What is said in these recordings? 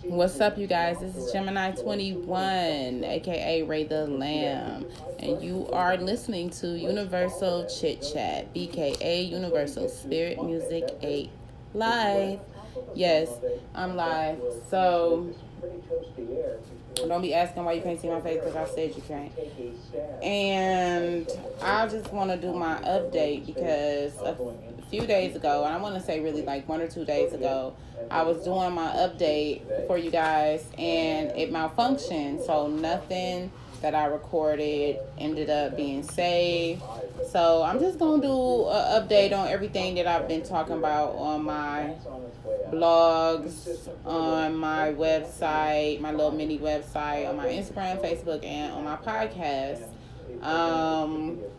What's up, you guys? This is Gemini21, aka Ray the Lamb, and you are listening to Universal Chit Chat, BKA Universal Spirit Music 8 live. Yes, I'm live. So don't be asking why you can't see my face because I said you can't. And I just want to do my update because a few days ago, and I want to say really like 1 or 2 days ago, I was doing my update for you guys and it malfunctioned. So nothing that I recorded ended up being saved. So I'm just going to do an update on everything that I've been talking about on my blogs, on my website, my little mini website, on my Instagram, Facebook, and on my podcast.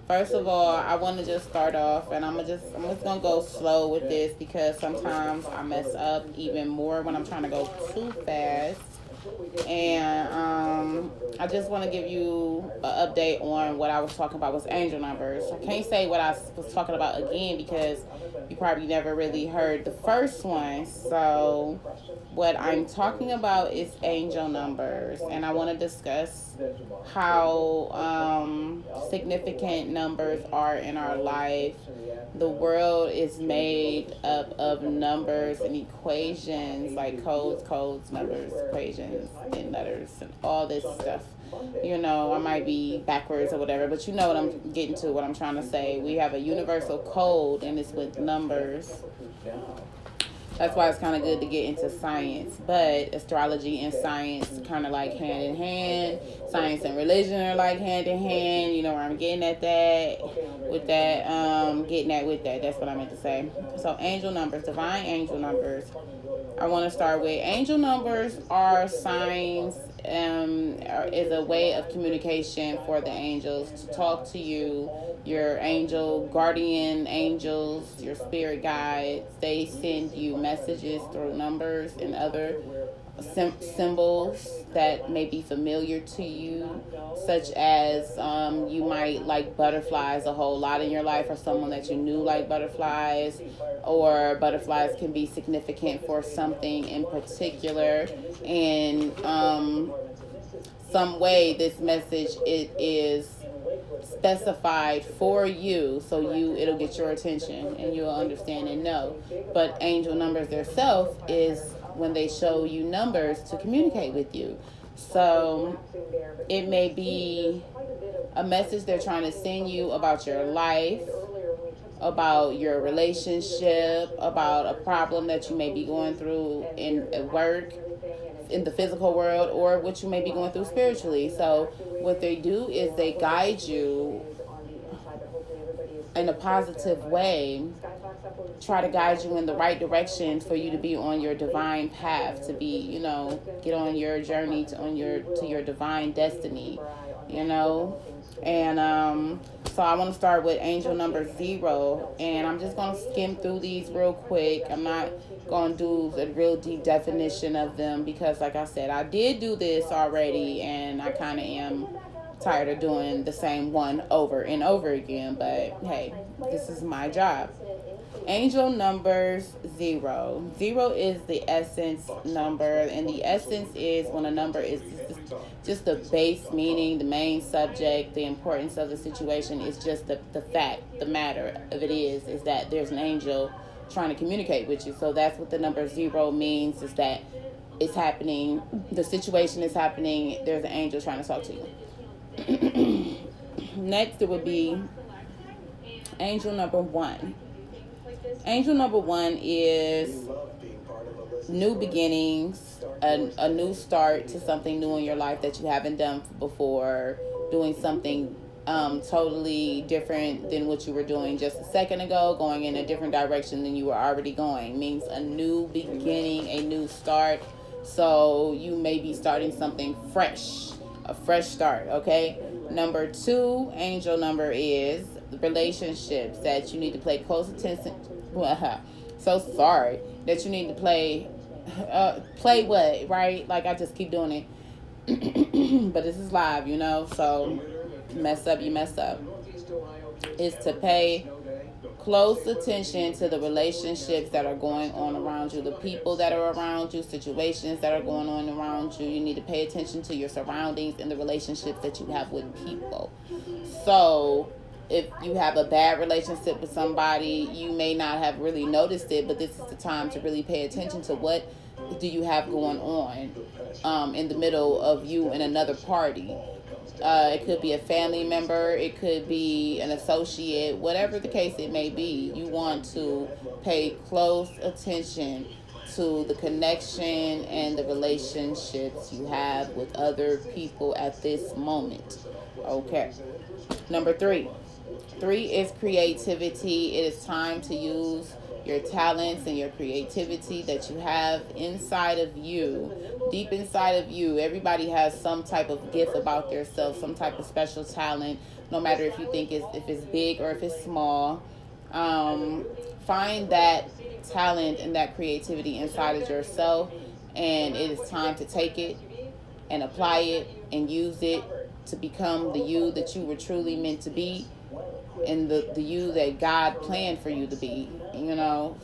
First of all, I want to just start off, and I'm just gonna go slow with this because sometimes I mess up even more when I'm trying to go too fast. And I just want to give you an update on what I was talking about with angel numbers. I can't say what I was talking about again because you probably never really heard the first one. So what I'm talking about is angel numbers, and I want to discuss how significant numbers are in our life. The world is made up of numbers and equations, like codes, numbers, equations, and letters, and all this stuff. You know, I might be backwards or whatever, but you know what I'm getting to, what I'm trying to say. We have a universal code, and it's with numbers. That's why it's kind of good to get into science. But astrology and science kind of like hand in hand. Science and religion are like hand in hand. You know where I'm getting at that. With that, getting at with that. That's what I meant to say. So angel numbers, divine angel numbers. I want to start with angel numbers are signs, is a way of communication for the angels to talk to you. Your angel guardian angels, your spirit guides, they send you messages through numbers and other symbols that may be familiar to you, such as you might like butterflies a whole lot in your life, or someone that you knew like butterflies, or butterflies can be significant for something in particular. And some way this message it is specified for you, so it'll get your attention and you'll understand and know. But angel numbers themselves is when they show you numbers to communicate with you. So it may be a message they're trying to send you about your life, about your relationship, about a problem that you may be going through at work, in the physical world, or what you may be going through spiritually. So what they do is they guide you in a positive way, try to guide you in the right direction for you to be on your divine path, to be, get on your journey to your divine destiny, And so I want to start with angel number 0, and I'm just going to skim through these real quick. I'm not going to do the real deep definition of them because, like I said, I did do this already, and I kind of am tired of doing the same one over and over again. But hey, this is my job. Angel numbers 0. 0 is the essence number, and the essence is when a number is just the base meaning, the main subject, the importance of the situation is just the fact, the matter of it is that there's an angel trying to communicate with you. So that's what the number 0 means, is that it's happening, the situation is happening, there's an angel trying to talk to you. Next, it would be angel number 1. Angel number 1 is new beginnings, a new start to something new in your life that you haven't done before, doing something totally different than what you were doing just a second ago, going in a different direction than you were already going. Means a new beginning, a new start. So you may be starting something fresh, a fresh start, okay? Number 2 angel number is relationships that you need to pay close attention. So sorry that you need to play what, right? Like I just keep doing it. But this is live, so mess up, you mess up. Is to pay close attention to the relationships that are going on around you, the people that are around you, situations that are going on around you. You need to pay attention to your surroundings and the relationships that you have with people. So if you have a bad relationship with somebody, you may not have really noticed it, but this is the time to really pay attention to what do you have going on in the middle of you and another party. It could be a family member, it could be an associate, whatever the case it may be. You want to pay close attention to the connection and the relationships you have with other people at this moment. Okay. Number 3. 3 is creativity. It is time to use your talents and your creativity that you have inside of you, deep inside of you. Everybody has some type of gift about themselves, some type of special talent, no matter if you think if it's big or if it's small. Find that talent and that creativity inside of yourself, and it is time to take it and apply it and use it to become the you that you were truly meant to be, and the you that God planned for you to be,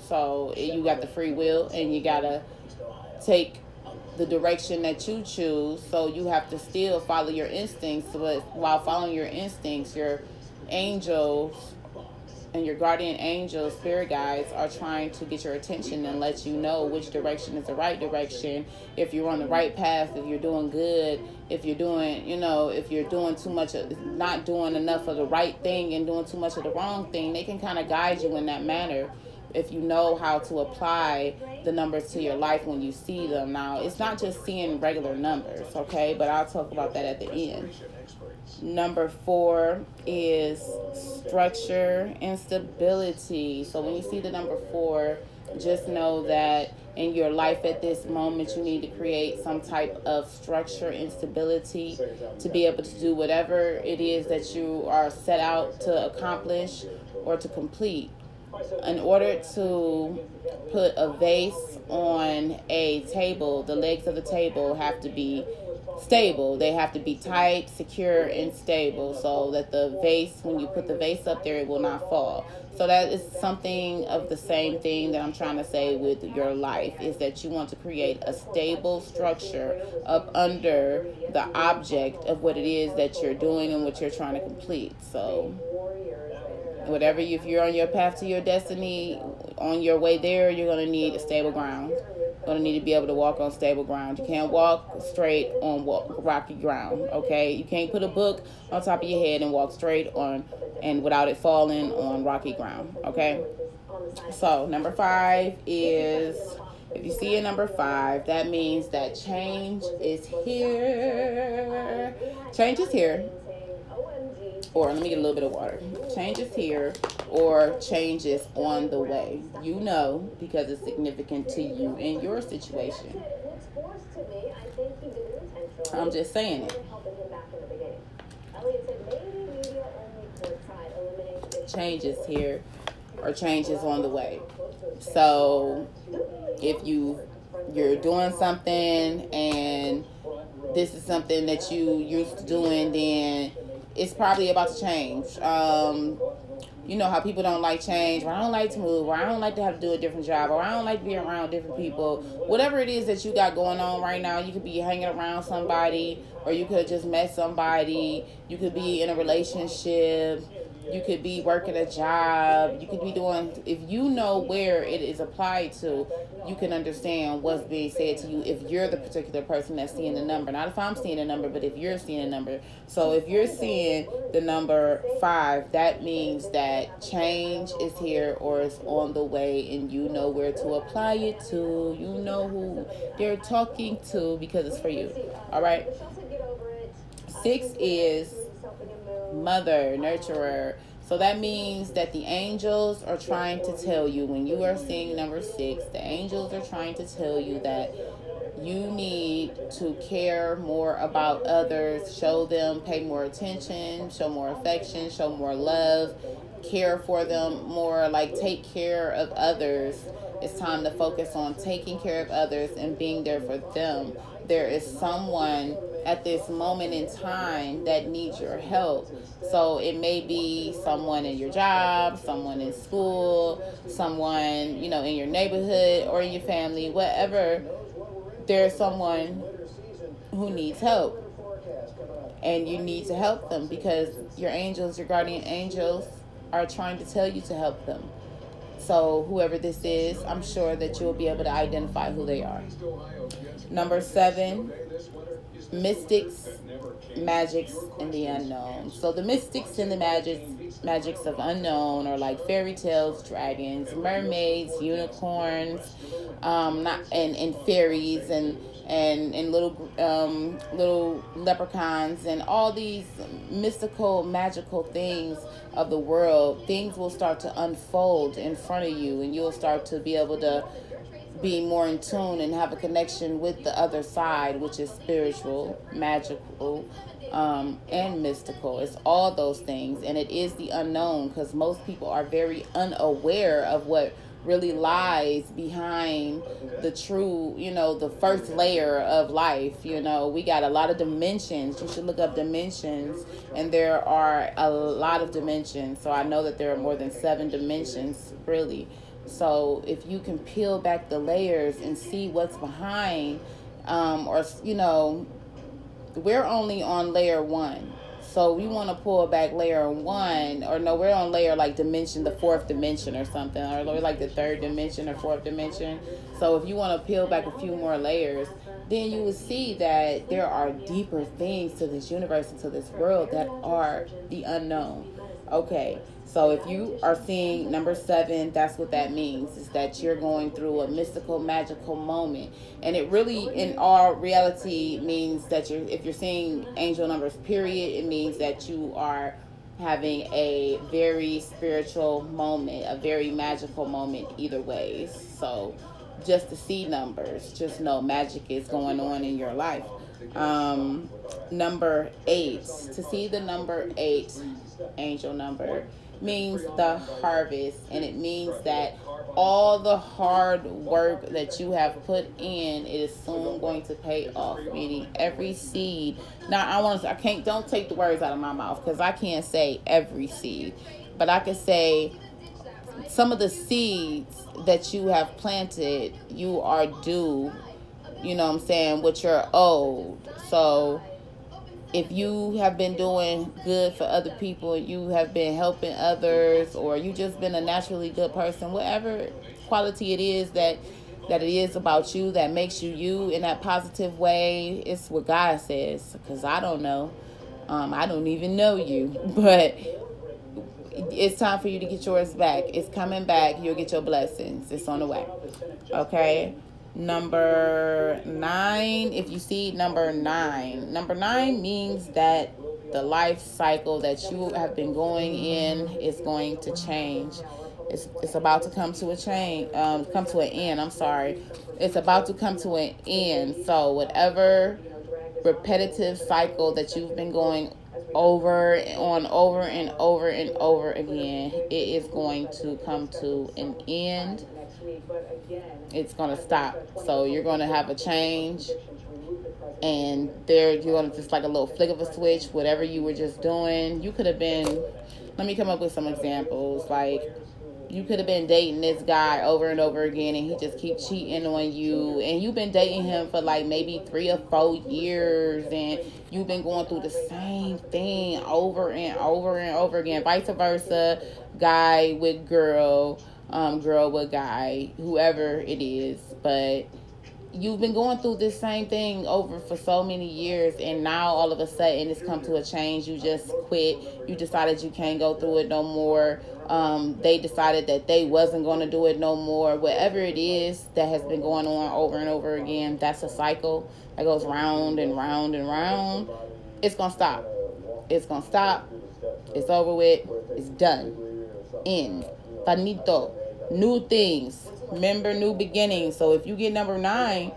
So you got the free will, and you got to take the direction that you choose. So you have to still follow your instincts, but while following your instincts, your angels and your guardian angels, spirit guides, are trying to get your attention and let you know which direction is the right direction, if you're on the right path, if you're doing good, if you're doing, if you're doing too much, not doing enough of the right thing and doing too much of the wrong thing. They can kind of guide you in that manner if you know how to apply the numbers to your life when you see them. Now, it's not just seeing regular numbers, okay? But I'll talk about that at the end. Number 4 is structure and stability. So when you see the number 4, just know that in your life at this moment, you need to create some type of structure and stability to be able to do whatever it is that you are set out to accomplish or to complete. In order to put a vase on a table, the legs of the table have to be stable. They have to be tight, secure, and stable, so that the vase, when you put the vase up there, it will not fall. So that is something of the same thing that I'm trying to say with your life, is that you want to create a stable structure up under the object of what it is that you're doing and what you're trying to complete. So whatever, if you're on your path to your destiny, on your way there, you're going to need a stable ground. You're going to need to be able to walk on stable ground. You can't walk straight on rocky ground, okay? You can't put a book on top of your head and walk straight on and without it falling on rocky ground, okay? So number 5 is, if you see a number 5, that means that change is here. Change is here. Or let me get a little bit of water. Change is here, or change is on the way. You know, because it's significant to you in your situation. I'm just saying it. Change is here, or change is on the way. So if you're doing something and this is something that you used to doing, then it's probably about to change. You know how people don't like change, or I don't like to move, or I don't like to have to do a different job, or I don't like to be around different people. Whatever it is that you got going on right now, you could be hanging around somebody, or you could have just met somebody. You could be in a relationship. You could be working a job. You could be doing, if you know where it is applied to, you can understand what's being said to you if you're the particular person that's seeing the number. Not if I'm seeing a number, but if you're seeing a number. So if you're seeing the number 5, that means that change is here or is on the way, and you know where to apply it to. You know who they're talking to because it's for you. All right. 6 is mother, nurturer. So that means that the angels are trying to tell you, when you are seeing number 6, the angels are trying to tell you that You need to care more about others, show them, pay more attention, show more affection, show more love, care for them more, like take care of others. It's time to focus on taking care of others and being there for them. There is someone at this moment in time that needs your help. So it may be someone in your job, someone in school, someone, in your neighborhood or in your family, whatever. There's someone who needs help. And you need to help them because your angels, your guardian angels, are trying to tell you to help them. So whoever this is, I'm sure that you'll be able to identify who they are. Number 7, mystics, magics, and the unknown. So the mystics and the magics of unknown are like fairy tales, dragons, mermaids, unicorns, not and fairies and little leprechauns and all these mystical, magical things of the world. Things will start to unfold in front of you, and you'll start to be able to be more in tune and have a connection with the other side, which is spiritual, magical, and mystical. It's all those things, and it is the unknown because most people are very unaware of what really lies behind the true, the first layer of life. We got a lot of dimensions. You should look up dimensions, and there are a lot of dimensions. So I know that there are more than 7 dimensions, really. So if you can peel back the layers and see what's behind, we're only on layer 1. So we want to pull back layer 1, or no, we're on layer like dimension, the 4th dimension or something, or like the 3rd dimension or 4th dimension. So if you want to peel back a few more layers, then you will see that there are deeper things to this universe and to this world that are the unknown. Okay, so if you are seeing number 7, that's what that means, is that you're going through a mystical, magical moment. And it really, in all reality, means that if you're seeing angel numbers, period, it means that you are having a very spiritual moment, a very magical moment either ways. So just to see numbers, just know magic is going on in your life. Number 8, to see the number 8 angel number means the harvest, and it means that all the hard work that you have put in, it is soon going to pay off. Meaning every seed. Now don't take the words out of my mouth because I can't say every seed, but I can say some of the seeds that you have planted, you are due. What you're owed. So if you have been doing good for other people, you have been helping others, or you just been a naturally good person, whatever quality it is that it is about you that makes you in that positive way, it's what God says, because I don't know. I don't even know you, but it's time for you to get yours back. It's coming back. You'll get your blessings. It's on the way. Okay? Number 9, if you see number 9 means that the life cycle that you have been going in is going to change. It's about to come to come to an end. I'm sorry. It's about to come to an end. So whatever repetitive cycle that you've been going over and over and over again, it is going to come to an end. It's going to stop. So you're going to have a change, and you're going to just like a little flick of a switch. Whatever you were just doing, you could have been, let me come up with some examples. Like, you could have been dating this guy over and over again, and he just keeps cheating on you, and you've been dating him for like maybe 3 or 4 years, and you've been going through the same thing over and over and over again. Vice versa, guy with girl, girl with guy, whoever it is. But you've been going through this same thing over for so many years, and now all of a sudden it's come to a change. You just quit. You decided you can't go through it no more. They decided that they wasn't going to do it no more. Whatever it is that has been going on over and over again, that's a cycle that goes round and round and round. It's going to stop. It's going to stop. It's over with. It's done. End. Finito. New things. Remember, new beginnings. So if you get number 9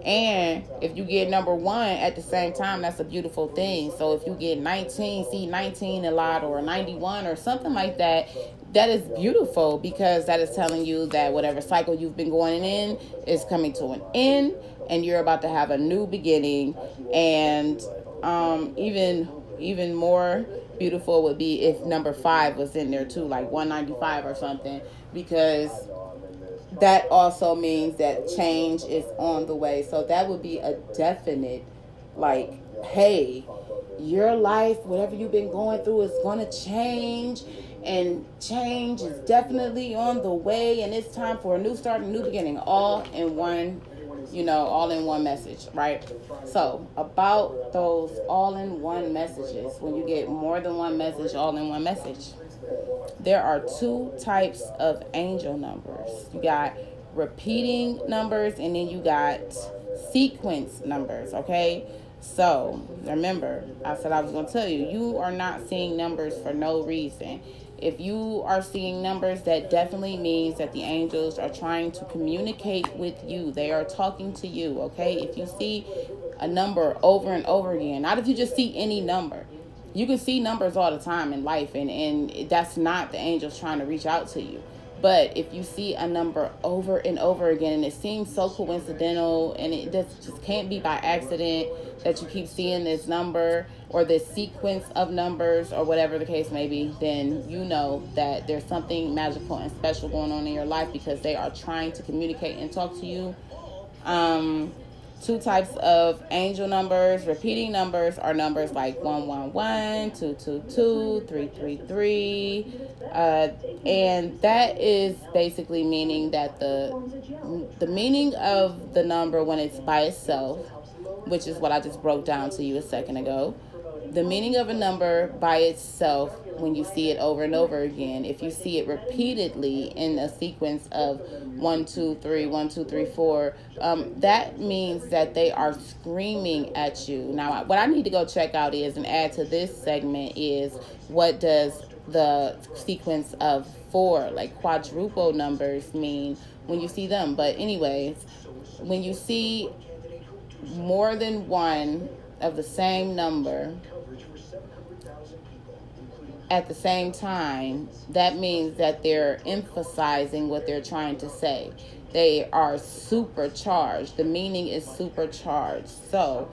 And if you get number 1 at the same time, that's a beautiful thing. So if you get 19, see 19 a lot, or 91 or something like that, that is beautiful, because that is telling you that whatever cycle you've been going in is coming to an end, and you're about to have a new beginning. And even more beautiful would be if number 5 was in there too, like 195 or something, because that also means that change is on the way. So that would be a definite, like, hey, your life, whatever you've been going through, is going to change, and change is definitely on the way, and it's time for a new start, a new beginning, all in one, all in one message, right? So about those all in one messages, when you get more than one message all in one message, there are 2 types of angel numbers. You got repeating numbers, and then you got sequence numbers, okay? So remember, I said I was going to tell you, you are not seeing numbers for no reason. If you are seeing numbers, that definitely means that the angels are trying to communicate with you. They are talking to you, okay? If you see a number over and over again, not if you just see any number. You can see numbers all the time in life, and that's not the angels trying to reach out to you. But if you see a number over and over again, and it seems so coincidental, and it just can't be by accident that you keep seeing this number or this sequence of numbers or whatever the case may be, then you know that there's something magical and special going on in your life, because they are trying to communicate and talk to you. 2 types of angel numbers. Repeating numbers are numbers like 111, 222, 333, and that is basically meaning that the meaning of the number when it's by itself, which is what I just broke down to you a second ago. The meaning of a number by itself, when you see it over and over again, if you see it repeatedly in a sequence of 1, 2, 3, 1, 2, 3, 4, that means that they are screaming at you. Now, what I need to go check out is, and add to this segment, is what does the sequence of 4, like quadruple numbers, mean when you see them. But anyways, when you see more than one of the same number at the same time, that means that they're emphasizing what they're trying to say. They are supercharged. The meaning is supercharged. So,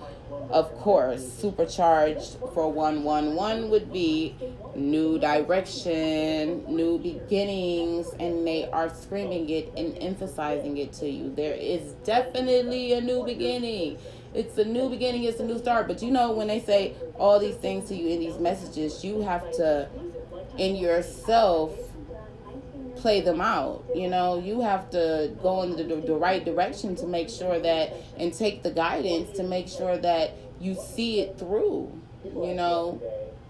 of course, supercharged for 111 would be new direction, new beginnings, and they are screaming it and emphasizing it to you. There is definitely a new beginning. It's a new beginning, it's a new start. But when they say all these things to you in these messages, you have to, in yourself, play them out. You have to go in the right direction to make sure that, and take the guidance to make sure that you see it through.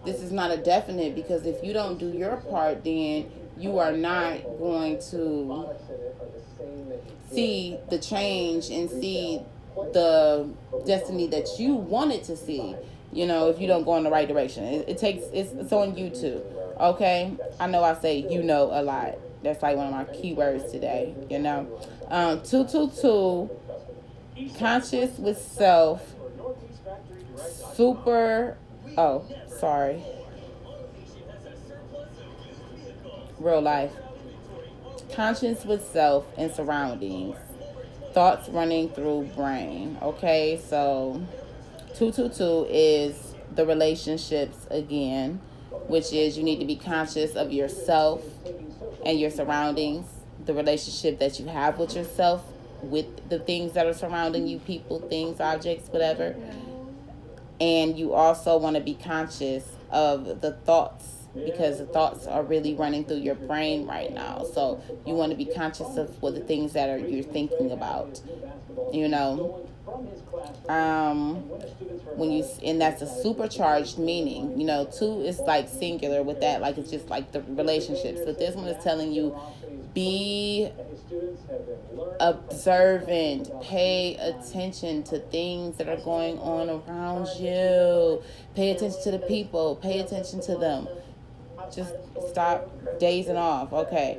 This is not a definite, because if you don't do your part, then you are not going to see the change and see the destiny that you wanted to see, if you don't go in the right direction. It's on YouTube, okay? I know I say a lot. That's like one of my keywords today, 222, conscious with self, real life, conscious with self and surroundings, thoughts running through brain. Okay, so 222 is the relationships again, which is you need to be conscious of yourself and your surroundings, the relationship that you have with yourself, with the things that are surrounding you, people, things, objects, whatever. And you also want to be conscious of the thoughts, because the thoughts are really running through your brain right now. So you want to be conscious of what the things that you're thinking about, and that's a supercharged meaning. 2 is like singular with that, like it's just like the relationships. But this one is telling you, be observant, pay attention to things that are going on around you, pay attention to the people, pay attention to them. Just stop dazing off. Okay,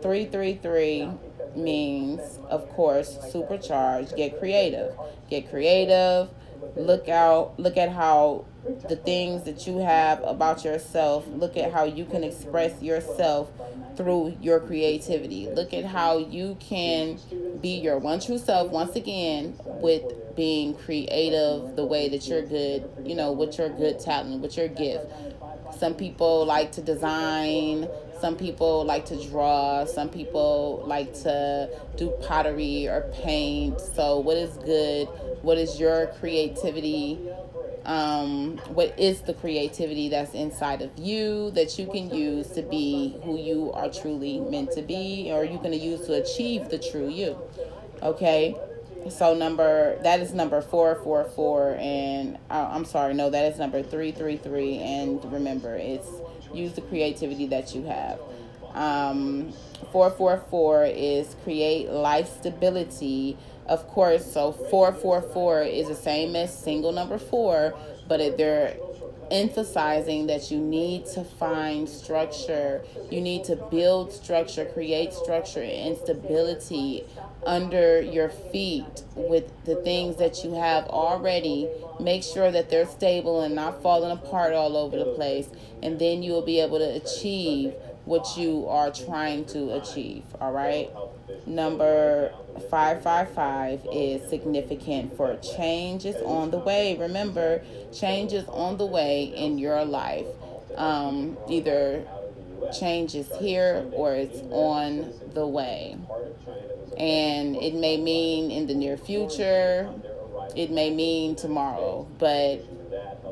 333 means, of course, supercharge. Get creative. Get creative. Look at how the things that you have about yourself, look at how you can express yourself through your creativity. Look at how you can be your one true self once again with being creative the way that you're good, with your good talent, with your gift. Some people like to design, some people like to draw, some people like to do pottery or paint. So, what is good? What is your creativity? What is the creativity that's inside of you that you can use to be who you are truly meant to be, or you can use to achieve the true you? Okay. So that is number 444, and I'm sorry, no, that is number 333. And remember, it's use the creativity that you have. 444 is create life stability. Of course, so 444 is the same as single number 4, but they're emphasizing that you need to find structure. You need to build structure, create structure and stability under your feet with the things that you have already. Make sure that they're stable and not falling apart all over the place. And then you will be able to achieve what you are trying to achieve. All right. Number 555 is significant for change is on the way. Remember, change is on the way in your life. Either change is here or it's on the way. And it may mean in the near future, it may mean tomorrow, but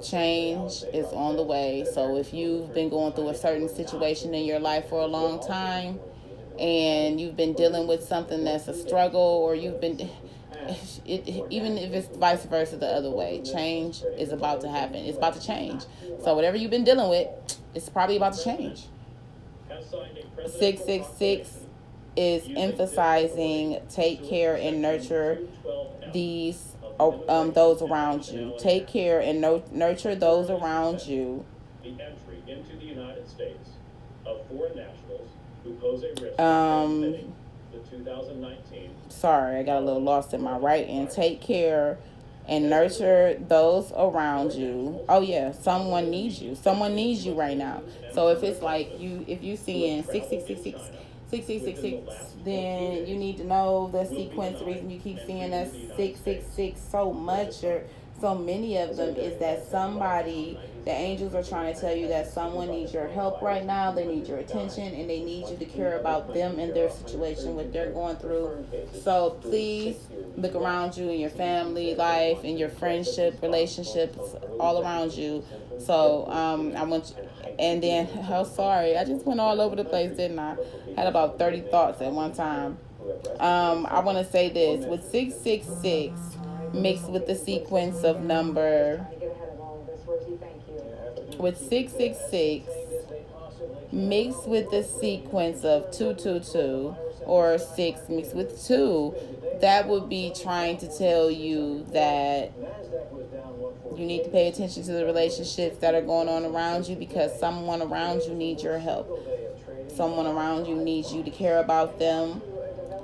change is on the way. So if you've been going through a certain situation in your life for a long time, and you've been dealing with something that's a struggle, or you've been even if it's vice versa the other way, change is about to happen. It's about to change. So whatever you've been dealing with, it's probably about to change. 666 is emphasizing take care and nurture those around you. Take care and nurture those around you. The entry into the United States of foreign nationals who pose a risk the 2019. Sorry, I got a little lost in my writing. Take care and nurture those around you. Oh yeah, someone needs you. Someone needs you right now. So if it's like if you seeing 6666, then you need to know the sequence. The reason you keep seeing us 666 so much, or so many of them, is that the angels are trying to tell you that someone needs your help right now. They need your attention, and they need you to care about them and their situation, what they're going through. So please look around you in your family life, in your friendship, relationships, all around you. So I want you, and then, oh sorry, I just went all over the place, didn't I? Had about 30 thoughts at one time. I want to say this, with 666 mixed with the sequence of number, with 666 mixed with the sequence of 222, or 6 mixed with 2, that would be trying to tell you that you need to pay attention to the relationships that are going on around you, because someone around you needs your help. Someone around you needs you to care about them.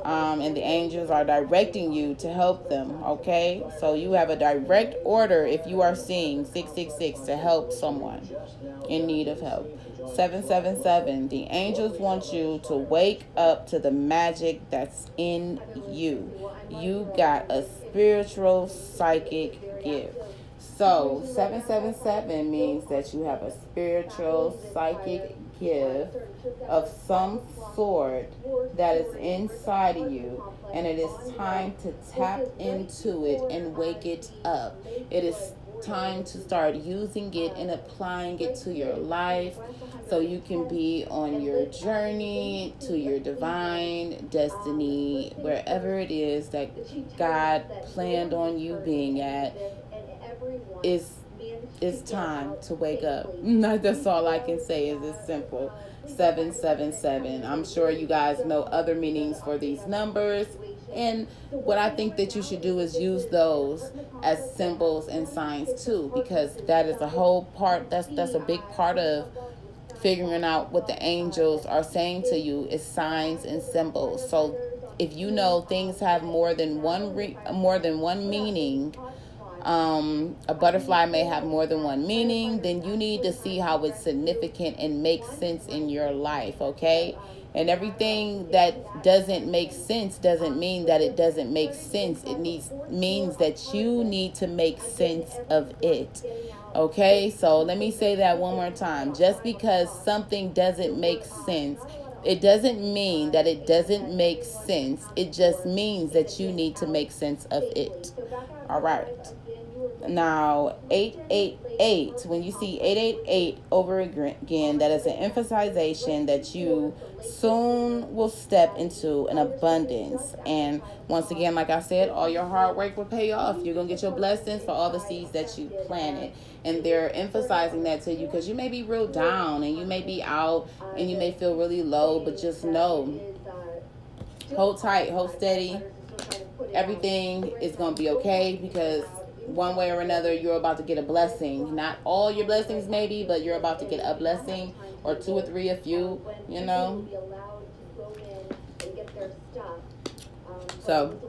And the angels are directing you to help them, okay? So you have a direct order if you are seeing 666 to help someone in need of help. 777, the angels want you to wake up to the magic that's in you. You got a spiritual psychic gift. So 777 means that you have a spiritual psychic gift of some sort that is inside of you, and it is time to tap into it and wake it up. It is time to start using it and applying it to your life, so you can be on your journey to your divine destiny, wherever it is that God planned on you being at. It's time to wake up. That's all I can say. Is it's simple. 777. I'm sure you guys know other meanings for these numbers, and what I think that you should do is use those as symbols and signs too, because that is a whole part. That's a big part of figuring out what the angels are saying to you, is signs and symbols. So if you know things have more than one meaning, a butterfly may have more than one meaning, then you need to see how it's significant and makes sense in your life, okay? And everything that doesn't make sense doesn't mean that it doesn't make sense. It means that you need to make sense of it. Okay, so let me say that one more time. Just because something doesn't make sense, it doesn't mean that it doesn't make sense. It just means that you need to make sense of it. All right. Now, 888, when you see 888 over again, that is an emphasization that you soon will step into an abundance. And once again, like I said, all your hard work will pay off. You're going to get your blessings for all the seeds that you planted. And they're emphasizing that to you because you may be real down and you may be out and you may feel really low, but just know, hold tight, hold steady. Everything is going to be okay, because one way or another, you're about to get a blessing. Not all your blessings maybe, but you're about to get a blessing, or two or three, a few, you know. So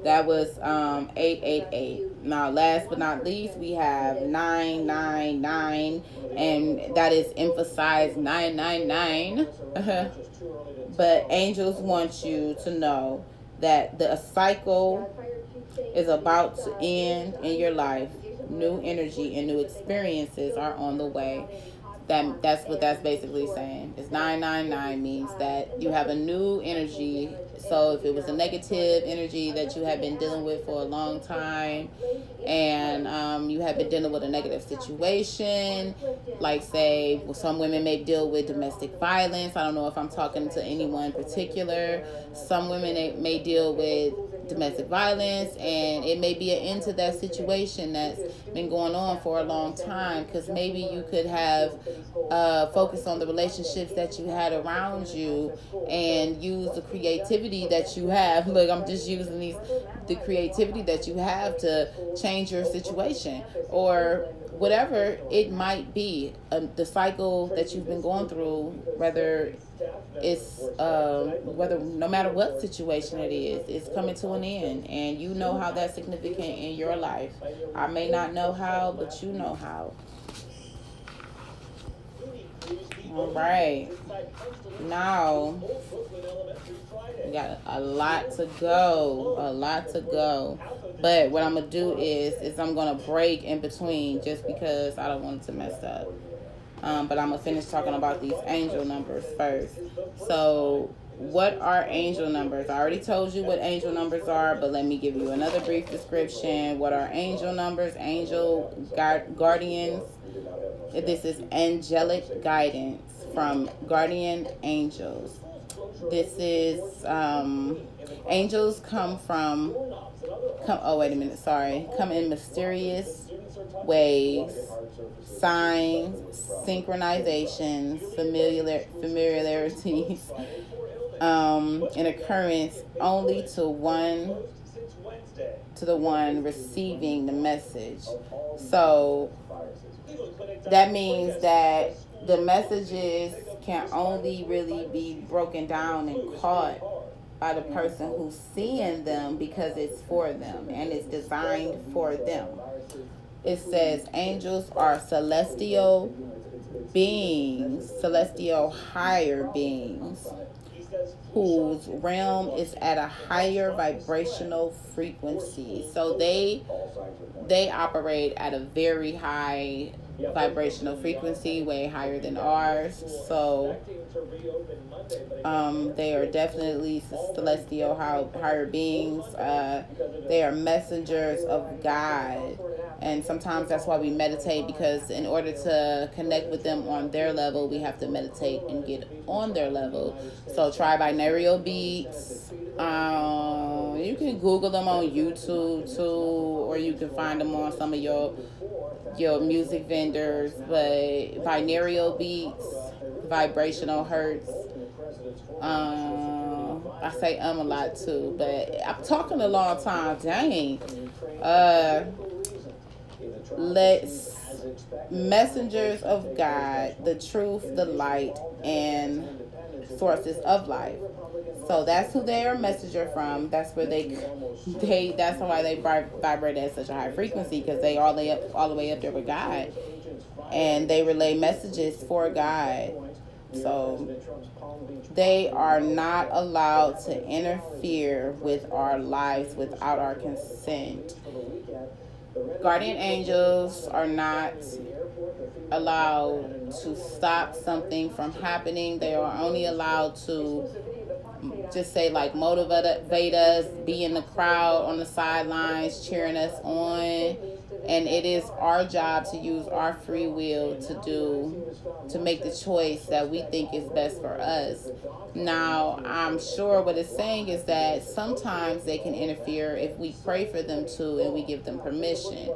that was 888. Now, last but not least, we have 999, and that is emphasized 999. But angels want you to know that the cycle is about to end in your life. New energy and new experiences are on the way. That's what that's basically saying. It's 999 means that you have a new energy. So if it was a negative energy that you have been dealing with for a long time, and you have been dealing with a negative situation, like say some women may deal with domestic violence. I don't know if I'm talking to anyone in particular. Some women may deal with domestic violence, and it may be an end to that situation that's been going on for a long time, because maybe you could have focused on the relationships that you had around you and use the creativity that you have. Look, I'm just using the creativity that you have to change your situation, or whatever it might be, the cycle that you've been going through, whether it's whether no matter what situation it is, it's coming to an end, and you know how that's significant in your life. I may not know how, but you know how. All right, now we got a lot to go, but what I'm gonna do is I'm gonna break in between, just because I don't want it to mess up. But I'm going to finish talking about these angel numbers first. So, what are angel numbers? I already told you what angel numbers are, but let me give you another brief description. What are angel numbers? Angel guardians. This is angelic guidance from guardian angels. This is, angels come in mysterious ways, signs, synchronizations, familiarities, an occurrence only to the one receiving the message. So that means that the messages can only really be broken down and caught by the person who's seeing them, because it's for them and it's designed for them. It says angels are celestial beings, celestial higher beings, whose realm is at a higher vibrational frequency. So they operate at a very high vibrational frequency, way higher than ours. So they are definitely celestial higher beings. They are messengers of God. And sometimes that's why we meditate, because in order to connect with them on their level, we have to meditate and get on their level. So try binaural beats. You can Google them on YouTube too, or you can find them on some of your music vendors. But binaural beats, vibrational hertz. I say a lot too, but I'm talking a long time. Dang. Let's messengers of God, the truth, the light, and sources of life. So that's who they are a messenger from. That's where that's why they vibrate at such a high frequency, because they all the way up there with God, and they relay messages for God. So they are not allowed to interfere with our lives without our consent. Guardian angels are not allowed to stop something from happening. They are only allowed to just say, like, motivate us, be in the crowd on the sidelines cheering us on. And it is our job to use our free will to make the choice that we think is best for us. Now, I'm sure what it's saying is that sometimes they can interfere if we pray for them to and we give them permission.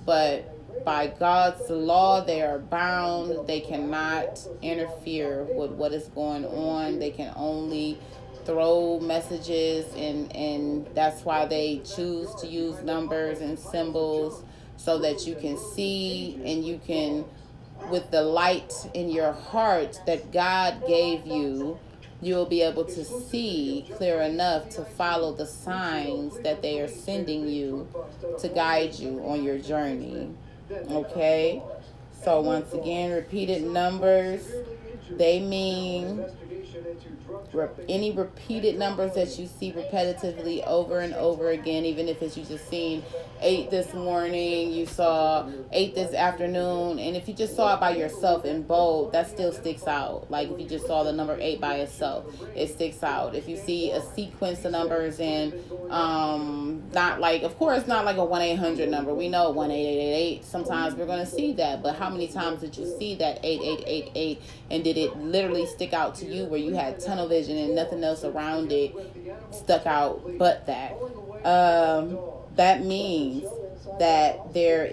But by God's law, they are bound. They cannot interfere with what is going on. They can only throw messages, and that's why they choose to use numbers and symbols, so that you can see, and you can, with the light in your heart that God gave you, you'll be able to see clear enough to follow the signs that they are sending you to guide you on your journey. Okay? So once again, repeated numbers, they mean any repeated numbers that you see repetitively over and over again, even if it's you just seen 8 this morning, you saw 8 this afternoon, and if you just saw it by yourself in bold, that still sticks out. Like if you just saw the number 8 by itself, it sticks out. If you see a sequence of numbers and not like, of course, not like a 1-800 number. We know 1-888. Sometimes we're going to see that, but how many times did you see that 8888, and did it literally stick out to you where you had tunnel vision and nothing else around it stuck out but that? That means that they're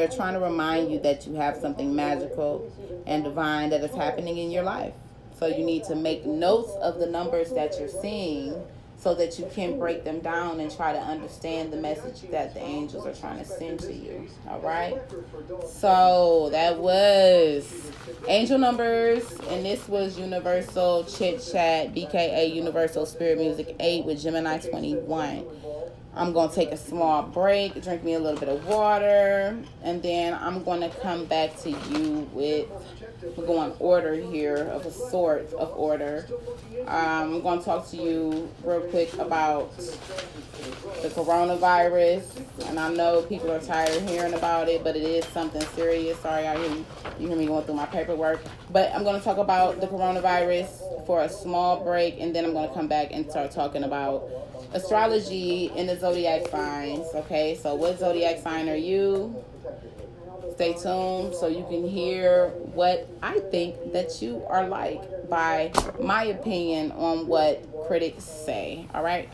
trying to remind you that you have something magical and divine that is happening in your life. So you need to make notes of the numbers that you're seeing, so that you can break them down and try to understand the message that the angels are trying to send to you. All right? So that was angel numbers, and this was Universal Chit Chat, BKA Universal Spirit Music 8 with GEMINI21. I'm going to take a small break, drink me a little bit of water, and then I'm going to come back to you with, we're going order here, of a sort of order. I'm going to talk to you real quick about the coronavirus, and I know people are tired of hearing about it, but it is something serious. Sorry, you hear me going through my paperwork, but I'm going to talk about the coronavirus for a small break, and then I'm going to come back and start talking about astrology and the zodiac signs. Okay, so what zodiac sign are you? Stay tuned so you can hear what I think that you are like by my opinion on what critics say. All right.